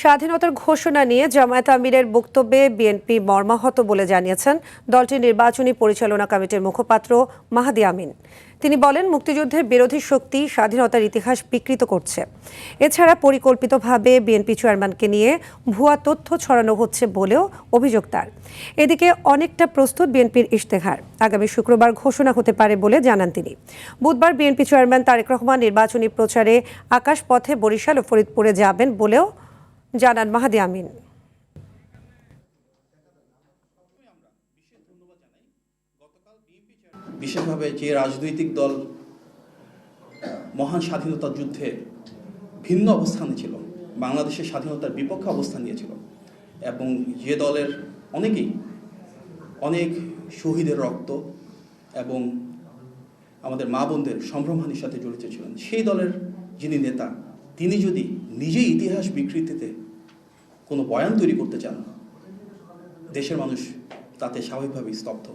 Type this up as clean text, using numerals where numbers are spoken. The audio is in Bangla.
স্বাধীনতার ঘোষণা নিয়ে জামায়াত আমিরের বক্তব্যে বিএনপি মর্মাহত বলে জানিয়েছেন দলটির নির্বাচনী পরিচালনা কমিটির মুখপাত্র মাহাদি আমিন। তিনি বলেন, মুক্তিযুদ্ধের বিরোধী শক্তি স্বাধীনতার ইতিহাস বিকৃত করছে। এছাড়া পরিকল্পিতভাবে বিএনপি চেয়ারম্যানকে নিয়ে ভুয়া তথ্য ছড়ানো হচ্ছে বলেও অভিযোগ তার। এদিকে অনেকটা প্রস্তুত বিএনপির ইশতেহার, আগামী শুক্রবার ঘোষণা হতে পারে বলে জানান তিনি। বুধবার বিএনপি চেয়ারম্যান তারেক রহমান নির্বাচনী প্রচারে আকাশপথে বরিশাল ও ফরিদপুরে যাবেন বলেও জানান মাহাদি আমিন। বিশেষভাবে যে রাজনৈতিক দল মহান স্বাধীনতা যুদ্ধে ভিন্ন অবস্থানে ছিল, বাংলাদেশের স্বাধীনতার বিপক্ষে অবস্থান নিয়েছিল এবং যে দলের অনেক শহীদের রক্ত এবং আমাদের মা বোনদের সম্ভ্রমহানির সাথে জড়িত ছিলেন, সেই দলের যিনি নেতা, তিনি যদি নিজেই ইতিহাস বিকৃতিতে কোনো বয়ান তৈরি করতে চান, দেশের মানুষ তাতে স্বাভাবিকভাবেই স্তব্ধ।